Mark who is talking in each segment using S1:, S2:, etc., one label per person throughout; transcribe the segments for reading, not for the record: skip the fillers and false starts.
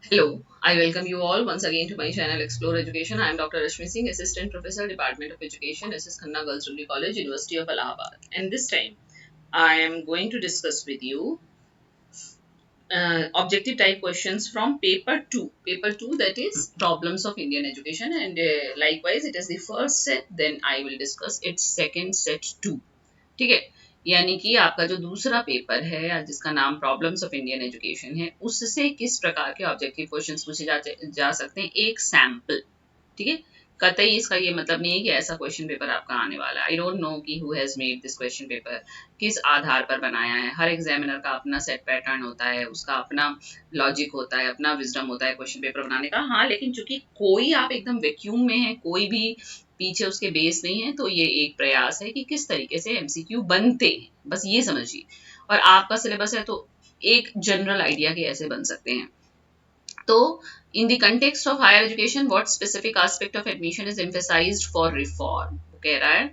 S1: Hello, I welcome you all once again to my channel Explore Education. I am Dr. Rashmi Singh, Assistant Professor, Department of Education, SS Khanna Girls Degree College, University of Allahabad. And this time, I am going to discuss with you objective type questions from paper 2. Paper 2, that is problems of Indian education, and likewise it is the first set, then I will discuss its second set too. ठीक है, यानी कि आपका जो दूसरा paper है या जिसका नाम प्रॉब्लम्स ऑफ इंडियन एजुकेशन है, उससे किस प्रकार के ऑब्जेक्टिव क्वेश्चंस पूछे जा सकते हैं, एक सैंपल। ठीक है, कतई इसका ये मतलब नहीं है कि ऐसा क्वेश्चन पेपर आपका आने वाला है। आई डोंट नो कि who has made this question paper, किस आधार पर बनाया है। हर एग्जामिनर का अपना सेट पैटर्न होता है, उसका अपना लॉजिक होता है, अपना विजडम होता है क्वेश्चन पेपर बनाने का। हाँ, लेकिन चूंकि कोई आप एकदम वैक्यूम में है, कोई भी पीछे उसके बेस नहीं है, तो ये एक प्रयास है कि किस तरीके से एमसीक्यू बनते हैं, बस ये समझिए। और आपका सिलेबस है तो एक जनरल आइडिया के ऐसे बन सकते हैं। तो in the context of higher education, what specific aspect of admission is emphasized for reform? वो कह रहा है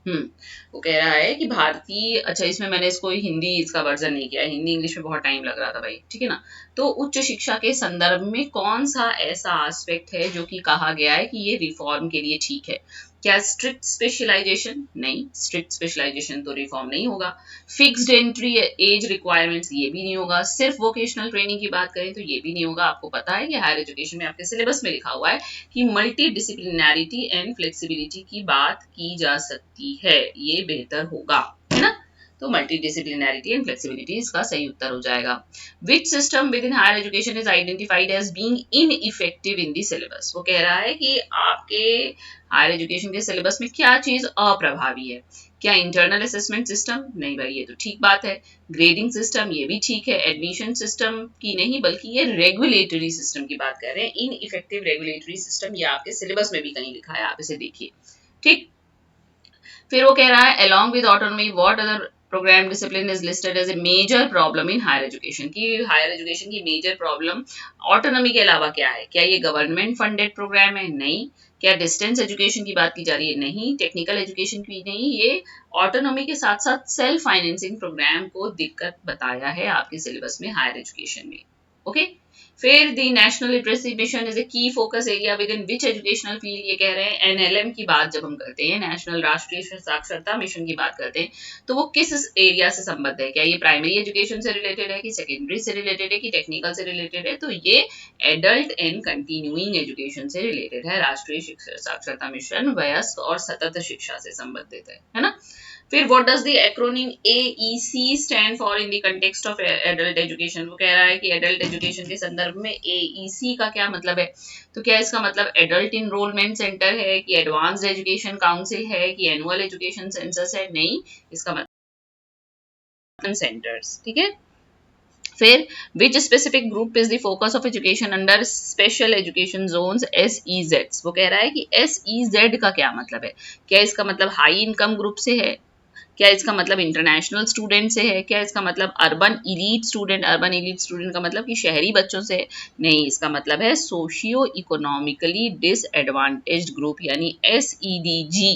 S1: हम्म वो कह रहा है कि भारतीय, अच्छा इसमें मैंने इसको हिंदी इसका वर्जन नहीं किया, हिंदी इंग्लिश में बहुत टाइम लग रहा था भाई, ठीक है ना। तो उच्च शिक्षा के संदर्भ में कौन सा ऐसा एस्पेक्ट है जो कि कहा गया है कि ये रिफॉर्म के लिए ठीक है। क्या स्ट्रिक्ट स्पेशलाइजेशन? नहीं, स्ट्रिक्ट स्पेशलाइजेशन तो रिफॉर्म नहीं होगा। फिक्स्ड एंट्री एज रिक्वायरमेंट्स, ये भी नहीं होगा। सिर्फ वोकेशनल ट्रेनिंग की बात करें तो ये भी नहीं होगा। आपको पता है कि हायर एजुकेशन में आपके सिलेबस में लिखा हुआ है कि मल्टी डिसिप्लिनैरिटी एंड फ्लेक्सिबिलिटी की बात की जा सकती है, ये बेहतर होगा, है ना। तो मल्टी डिसिप्लिनैरिटी एंड फ्लेक्सिबिलिटी इसका सही उत्तर हो जाएगा। Which system within higher education is identified as being ineffective in the syllabus? वो कह रहा है कि आपके हायर एजुकेशन के सिलेबस में क्या चीज अप्रभावी है। क्या इंटरनल असेसमेंट सिस्टम? नहीं भाई, ये तो ठीक बात है। ग्रेडिंग सिस्टम, ये भी ठीक है। एडमिशन सिस्टम की नहीं, बल्कि ये रेगुलेटरी सिस्टम की बात कर रहे हैं। इन इफेक्टिव रेगुलेटरी सिस्टम, ये आपके सिलेबस में भी कहीं लिखा है, आप इसे देखिए। ठीक, फिर वो कह रहा है along with autonomy what other program discipline is listed as a major problem in higher education, की हायर एजुकेशन की मेजर प्रॉब्लम ऑटोनॉमी के अलावा क्या है। क्या ये गवर्नमेंट फंडेड प्रोग्राम है? नहीं। क्या डिस्टेंस एजुकेशन की बात की जा रही है? नहीं। टेक्निकल एजुकेशन की नहीं। ये ऑटोनॉमी के साथ साथ सेल्फ फाइनेंसिंग प्रोग्राम को दिक्कत बताया है आपके सिलेबस में हायर एजुकेशन में। ओके, फिर the national literacy mission is a key focus area within which educational field, ये कह रहे हैं एनएलएम की बात जब हम करते हैं, नेशनल राष्ट्रीय साक्षरता मिशन की बात करते हैं, तो वो किस एरिया से संबद्ध है। क्या ये प्राइमरी एजुकेशन से रिलेटेड है, कि सेकेंडरी से रिलेटेड है, कि टेक्निकल से रिलेटेड है? तो ये एडल्ट एंड कंटिन्यूइंग एजुकेशन से रिलेटेड है। राष्ट्रीय साक्षरता मिशन वयस्क और सतत शिक्षा से संबंधित है ना। फिर what does the acronym AEC stand for in the context of adult education? वो कह रहा है कि adult education के संदर्भ में AEC का क्या मतलब है। तो क्या इसका मतलब एडल्ट इनरोलमेंट सेंटर है, कि एडवांस्ड एजुकेशन काउंसिल है, कि एनुअल एजुकेशन सेंसस है? नहीं, इसका मतलब सेंटर्स। ठीक है, फिर which specific group is the focus of education under special education zones SEZ? वो कह रहा है कि SEZ का क्या मतलब है। क्या इसका मतलब हाई इनकम ग्रुप से है? क्या इसका मतलब इंटरनेशनल स्टूडेंट से है? क्या इसका मतलब urban elite student? Urban elite student का मतलब कि शहरी बच्चों से है? नहीं, इसका मतलब है सोशियो इकोनॉमिकली डिसएडवांटेज्ड ग्रुप, यानी SEDG।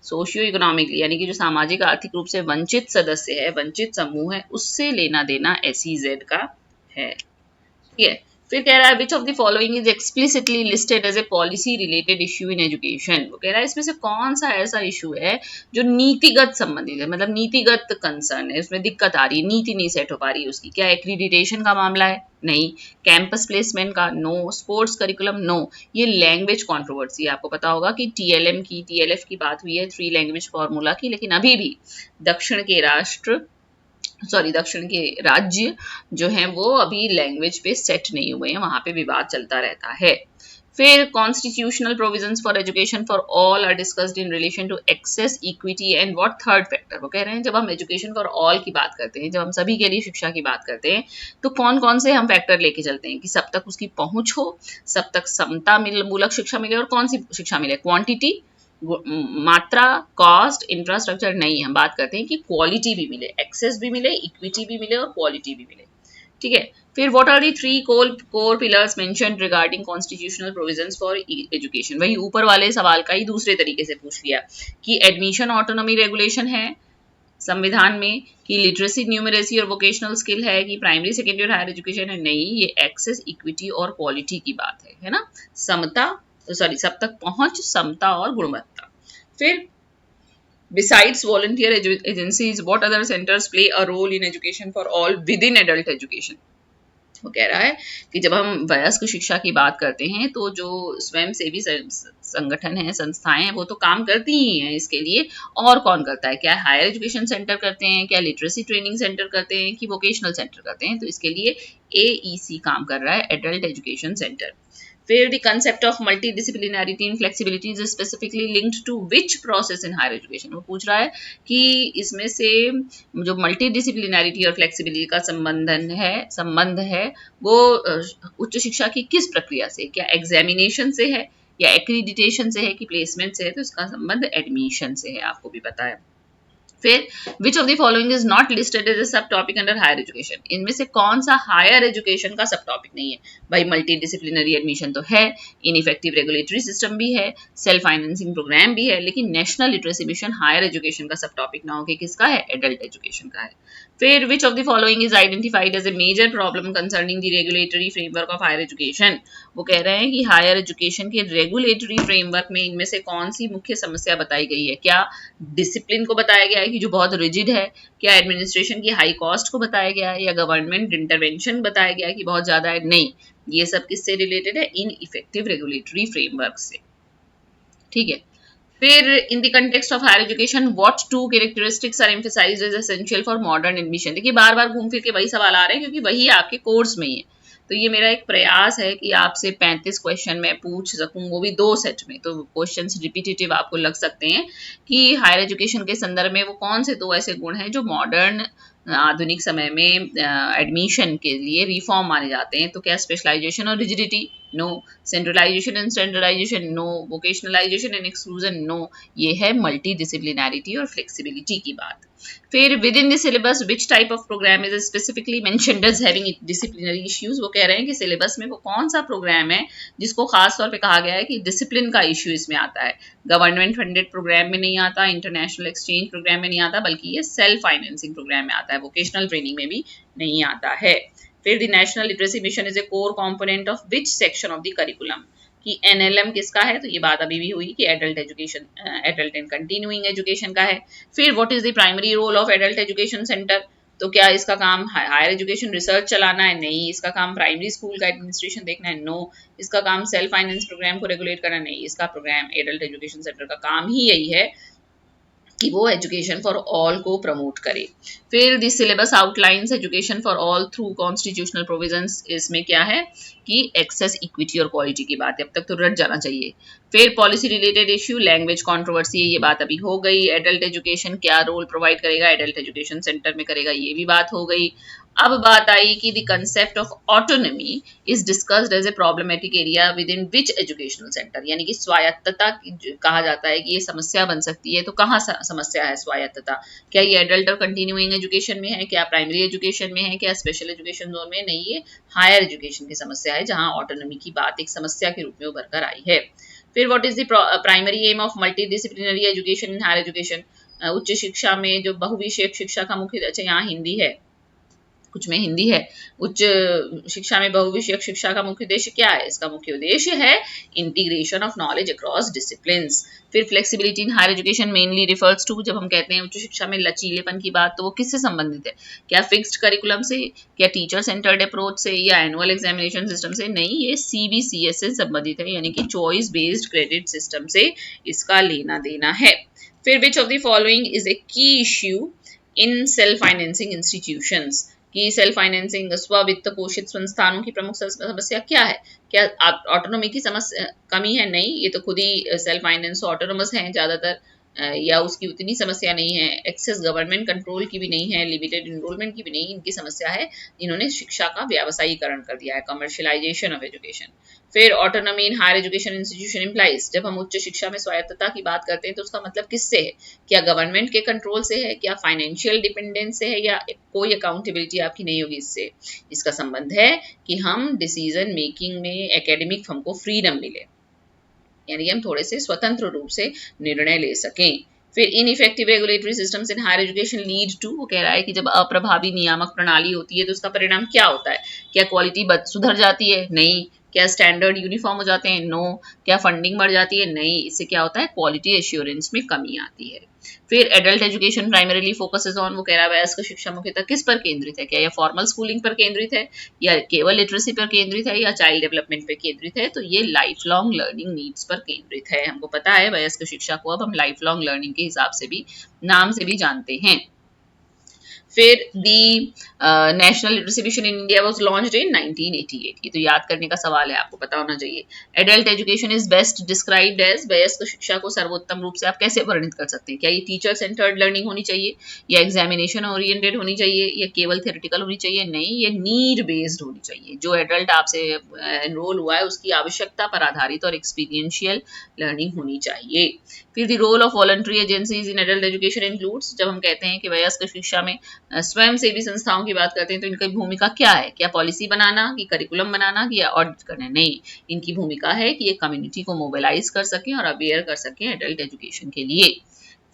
S1: सोशियो इकोनॉमिकली यानी कि जो सामाजिक आर्थिक रूप से वंचित सदस्य है, वंचित समूह है, उससे लेना देना SEZ का है। ठीक है, फिर कह रहा है which of the following is explicitly listed as a policy related issue in education? वो कह रहा है इसमें से कौन सा ऐसा इशू है जो नीतिगत संबंधित है, मतलब नीतिगत कंसर्न है, उसमें दिक्कत आ रही है, नीति नहीं सेट हो पा रही है उसकी। क्या एक्रीडिटेशन का मामला है? नहीं। कैंपस प्लेसमेंट का? नो। Sports curriculum? नो। ये लैंग्वेज कॉन्ट्रोवर्सी, आपको पता होगा कि TLM की TLF की बात हुई है, 3 लैंग्वेज फॉर्मूला की, लेकिन अभी भी दक्षिण के दक्षिण के राज्य जो हैं वो अभी लैंग्वेज पे सेट नहीं हुए हैं, वहां पे विवाद चलता रहता है। फिर constitutional provisions for education for all are discussed in relation to access, equity and what third factor? वो कह रहे हैं जब हम एजुकेशन फॉर ऑल की बात करते हैं, जब हम सभी के लिए शिक्षा की बात करते हैं, तो कौन कौन से हम फैक्टर लेके चलते हैं कि सब तक उसकी पहुंच हो, सब तक समता मूलक शिक्षा मिले, और कौन सी शिक्षा मिले? क्वांटिटी, मात्रा, कॉस्ट, इंफ्रास्ट्रक्चर? नहीं, हम बात करते हैं कि क्वालिटी भी मिले, एक्सेस भी मिले, इक्विटी भी मिले और क्वालिटी भी मिले। ठीक है, फिर what are the 3 core pillars mentioned regarding constitutional provisions for education? वही ऊपर वाले सवाल का ही दूसरे तरीके से पूछ लिया कि एडमिशन ऑटोनॉमी रेगुलेशन है, संविधान में कि लिटरेसी, न्यूमरेसी और वोकेशनल स्किल है कि प्राइमरी, सेकेंडरी और हायर एजुकेशन है? नहीं, ये एक्सेस, इक्विटी और क्वालिटी की बात है ना, समता, सॉरी, सब तक पहुंच, समता और गुणवत्ता। फिर besides volunteer agencies, what other centers play a role in education for all within adult education? वो कह रहा है कि जब हम वयस्क शिक्षा की बात करते हैं तो जो स्वयं सेवी संगठन है, संस्थाएं हैं, वो तो काम करती ही हैं इसके लिए। और कौन करता है? क्या हायर एजुकेशन सेंटर करते हैं, क्या लिटरेसी ट्रेनिंग सेंटर करते हैं, कि वोकेशनल सेंटर करते हैं? तो इसके लिए AEC काम कर रहा है, adult education centre. Where the concept of multidisciplinarity and flexibility is specifically linked to which process in higher education? वो पूछ रहा है कि इसमें से जो मल्टीडिसिप्लिनैरिटी और फ्लेक्सिबिलिटी का संबंध है वो उच्च शिक्षा की किस प्रक्रिया से, क्या एग्जामिनेशन से है या एक्रीडिटेशन से है कि प्लेसमेंट से है? तो इसका संबंध एडमिशन से है, आपको भी पता है। फिर which of the following is not listed as a sub topic under higher education? इनमें से कौन सा हायर एजुकेशन का सब टॉपिक नहीं है? भाई मल्टी डिसिप्लिनरी एडमिशन तो है, इनइफेक्टिव रेगुलेटरी सिस्टम भी है, सेल्फ फाइनेंसिंग प्रोग्राम भी है, लेकिन national literacy mission higher education का सब टॉपिक ना होकर किसका है? एडल्ट एजुकेशन का है। फिर which of the following is identified as a major problem concerning the regulatory framework of higher education? वो कह रहे हैं कि हायर एजुकेशन के रेगुलेटरी फ्रेमवर्क में इनमें से कौन सी मुख्य समस्या बताई गई है? क्या डिसिप्लिन को बताया गया है कि जो बहुत रिजिड है, क्या एडमिनिस्ट्रेशन की हाई कॉस्ट को बताया गया है, या गवर्नमेंट इंटरवेंशन बताया गया है कि बहुत ज्यादा है? नहीं, ये सब किससे रिलेटेड है? इन इफेक्टिव रेगुलेटरी फ्रेमवर्क से। ठीक है। फिर in the context of higher education what two characteristics are emphasised as essential for modern admission? देखिए बार बार घूम फिर के वही सवाल आ रहे हैं क्योंकि वही आपके कोर्स में ही है। तो ये मेरा एक प्रयास है कि आपसे 35 क्वेश्चन मैं पूछ सकूं, वो भी 2 सेट में। तो क्वेश्चंस रिपीटेटिव आपको लग सकते हैं कि हायर एजुकेशन के संदर्भ में वो कौन से 2 ऐसे गुण हैं जो मॉडर्न आधुनिक समय में एडमिशन के लिए रिफॉर्म माने जाते हैं? तो क्या स्पेशलाइजेशन और rigidity? No. Centralisation and standardisation? No. Vocationalisation and exclusion? No. ये है मल्टी डिसिप्लिनैरिटी और फ्लेक्सिबिलिटी की बात। फिर within the syllabus which type of programme is specifically mentioned as having disciplinary issues? वो कह रहे हैं कि सिलेबस में वो कौन सा प्रोग्राम है जिसको खास तौर पे कहा गया है कि डिसिप्लिन का इश्यू इसमें आता है। गवर्नमेंट फंडेड प्रोग्राम में नहीं आता, इंटरनेशनल एक्सचेंज प्रोग्राम में नहीं आता, बल्कि ये सेल्फ फाइनेंसिंग प्रोग्राम में आता है, वोकेशनल ट्रेनिंग में भी नहीं आता है। फिर the national literacy mission is A core component of which section of the curriculum? कि NLM किसका है? तो ये बात अभी भी हुई कि adult education, adult and continuing education का है। फिर what is the primary role of adult education centre? तो क्या इसका काम हायर एजुकेशन रिसर्च चलाना है? नहीं। इसका काम प्राइमरी स्कूल का एडमिनिस्ट्रेशन देखना है? नो। इसका काम सेल्फ फाइनेंस प्रोग्राम को रेगुलेट करना? नहीं। इसका प्रोग्राम एडल्ट एजुकेशन सेंटर का काम ही यही है कि वो एजुकेशन फॉर ऑल को प्रमोट करे। फिर the syllabus outlines education for all through constitutional provisions. इसमें क्या है कि एक्सेस, इक्विटी और क्वालिटी की बात है, अब तक तो रट जाना चाहिए। फिर policy related issue, language controversy, ये बात अभी हो गई। एडल्ट एजुकेशन क्या रोल प्रोवाइड करेगा? एडल्ट एजुकेशन सेंटर में करेगा, ये भी बात हो गई। अब बात आई कि the concept of autonomy is discussed as a problematic area within which educational centre? यानी कि स्वायत्तता कहा जाता है कि ये समस्या बन सकती है। तो कहाँ समस्या है स्वायत्तता? क्या ये एडल्ट और कंटिन्यूइंग एजुकेशन में है, क्या प्राइमरी एजुकेशन में है, क्या स्पेशल एजुकेशन जोन में? नहीं, ये हायर एजुकेशन की समस्या है जहां ऑटोनॉमी की बात एक समस्या के रूप में उभर कर आई है। फिर what is the primary aim of multi disciplinary education in higher education? उच्च शिक्षा में जो बहुविषयक शिक्षा का मुख्य, अच्छा यहाँ हिंदी है, कुछ में हिंदी है। उच्च शिक्षा में बहुविषयक शिक्षा का मुख्य उद्देश्य क्या है? इसका मुख्य उद्देश्य है integration of knowledge across disciplines. फिर flexibility in higher education mainly refers to, जब हम कहते हैं उच्च शिक्षा में लचीलेपन की बात, तो वो किससे संबंधित है? क्या फिक्स्ड करिकुलम से, क्या टीचर सेंटर्ड अप्रोच से, या एनुअल एग्जामिनेशन सिस्टम से? नहीं, ये CBCS से संबंधित है, यानी कि चॉइस बेस्ड क्रेडिट सिस्टम से इसका लेना देना है। फिर which of the following is a key issue in self financing institutions? कि सेल्फ फाइनेंसिंग, स्ववित्त पोषित संस्थानों की प्रमुख समस्या क्या है? क्या ऑटोनॉमी की समस्या कमी है? नहीं, ये तो खुद ही सेल्फ फाइनेंस ऑटोनोमस हैं ज्यादातर, या उसकी उतनी समस्या नहीं है। एक्सेस गवर्नमेंट कंट्रोल की भी नहीं है, लिमिटेड इनरोलमेंट की भी नहीं, इनकी समस्या है इन्होंने शिक्षा का व्यावसायीकरण कर दिया है, कमर्शियलाइजेशन ऑफ एजुकेशन। फिर autonomy in higher education institution implies, जब हम उच्च शिक्षा में स्वायत्तता की बात करते हैं तो उसका मतलब किससे है? क्या गवर्नमेंट के कंट्रोल से है, क्या फाइनेंशियल डिपेंडेंस से है, या कोई अकाउंटेबिलिटी आपकी नहीं होगी इससे? इसका संबंध है कि हम डिसीजन मेकिंग में एकेडमिक हमको फ्रीडम मिले, यानी कि हम थोड़े से स्वतंत्र रूप से निर्णय ले सकें। फिर ineffective regulatory systems in higher education lead to, वो कह रहा है कि जब अप्रभावी नियामक प्रणाली होती है तो उसका परिणाम क्या होता है? क्या क्वालिटी सुधर जाती है? नहीं। क्या स्टैंडर्ड यूनिफॉर्म हो जाते हैं? नो। क्या फंडिंग बढ़ जाती है? नहीं। इससे क्या होता है? क्वालिटी एश्योरेंस में कमी आती है। फिर adult education primarily focuses on, वो कह रहा है वयस्क शिक्षा मुख्यतः किस पर केंद्रित है? क्या यह फॉर्मल स्कूलिंग पर केंद्रित है, या केवल लिटरेसी पर केंद्रित है, या चाइल्ड डेवलपमेंट पर केंद्रित है? तो ये लाइफ लॉन्ग लर्निंग नीड्स पर केंद्रित है। हमको पता है वयस्क शिक्षा को अब हम लाइफ लॉन्ग लर्निंग के हिसाब से भी, नाम से भी जानते हैं। फिर the national literacy mission in India was launched in 1988। ये तो याद करने का सवाल है, आपको पता होना चाहिए। Adult education is best described as, वयस्क शिक्षा को सर्वोत्तम रूप से आप कैसे वर्णित कर सकते हैं? क्या ये टीचर सेंटर्ड लर्निंग होनी चाहिए, या एग्जामिनेशन ओरिएंटेड होनी चाहिए, या केवल थ्योरेटिकल होनी चाहिए? नहीं, ये नीड बेस्ड होनी चाहिए। जो एडल्ट आपसे एनरोल हुआ है उसकी आवश्यकता पर आधारित और एक्सपीरियंशियल लर्निंग होनी चाहिए। फिर the role of voluntary agencies in adult education includes, जब हम कहते हैं कि वयस्क शिक्षा में स्वयंसेवी संस्थाओं की बात करते हैं तो इनकी भूमिका क्या है? क्या पॉलिसी बनाना, कि करिकुलम बनाना, कि ऑडिट करना? नहीं, इनकी भूमिका है कि ये कम्युनिटी को मोबिलाइज कर सकें और अवेयर कर सकें एडल्ट एजुकेशन के लिए।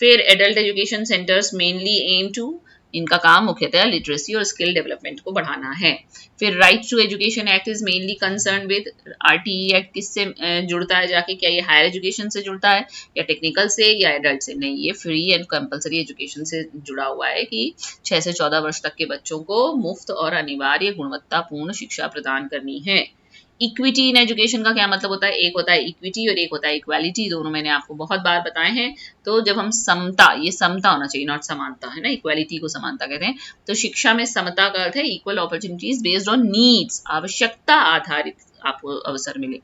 S1: फिर adult education centres mainly aim to, इनका काम मुख्यतः लिटरेसी और स्किल डेवलपमेंट को बढ़ाना है। फिर right to education act is mainly concern with, RTE act किससे जुड़ता है जाके? क्या ये हायर एजुकेशन से जुड़ता है, या टेक्निकल से, या एडल्ट से? नहीं, ये फ्री एंड कंपलसरी एजुकेशन से जुड़ा हुआ है कि 6 से 14 वर्ष तक के बच्चों को मुफ्त और अनिवार्य गुणवत्तापूर्ण शिक्षा प्रदान करनी है। इक्विटी इन एजुकेशन का क्या मतलब होता है? एक होता है इक्विटी और एक होता है इक्वालिटी। दोनों मैंने आपको बहुत बार बताए हैं। तो जब हम समता, ये समता होना चाहिए, नॉट समानता, है ना, इक्वालिटी को समानता कहते हैं। तो शिक्षा में समता का अर्थ है equal opportunities based on needs, आवश्यकता आधारित आपको अवसर मिले।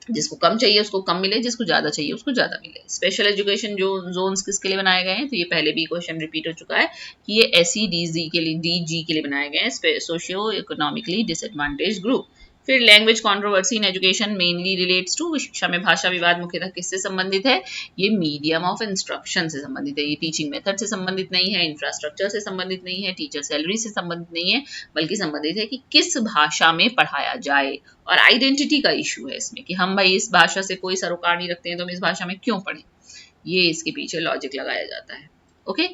S1: जिसको कम चाहिए उसको कम मिले, जिसको ज्यादा चाहिए उसको ज्यादा मिले। स्पेशल एजुकेशन जो जोन्स किसके लिए बनाए गए हैं? तो ये पहले भी क्वेश्चन रिपीट हो चुका है कि ये SEDG के लिए, DG के लिए बनाए गए हैं, सोशियो इकोनॉमिकली डिसएडवांटेज ग्रुप। फिर language controversy in education mainly relates to, शिक्षा में भाषा विवाद मुख्यतः किससे संबंधित है? ये मीडियम ऑफ इंस्ट्रक्शन से संबंधित है। ये टीचिंग मेथड से संबंधित नहीं है, इंफ्रास्ट्रक्चर से संबंधित नहीं है, टीचर सैलरी से संबंधित नहीं है, बल्कि संबंधित है कि किस भाषा में पढ़ाया जाए। और आइडेंटिटी का इशू है इसमें कि हम भाई इस भाषा से कोई सरोकार नहीं रखते हैं तो हम इस भाषा में क्यों पढ़ें, ये इसके पीछे लॉजिक लगाया जाता है। ओके,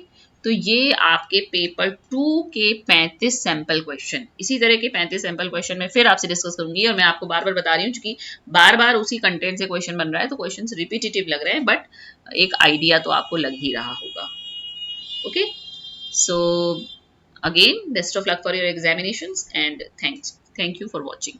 S1: तो ये आपके पेपर 2 के 35 सैंपल क्वेश्चन, इसी तरह के 35 सैंपल क्वेश्चन में फिर आपसे डिस्कस करूंगी। और मैं आपको बार बार बता रही हूँ क्योंकि बार बार उसी कंटेंट से क्वेश्चन बन रहा है तो क्वेश्चन रिपीटेटिव लग रहे हैं, बट एक आइडिया तो आपको लग ही रहा होगा। Okay, so again best of luck for your examinations and thank you for watching.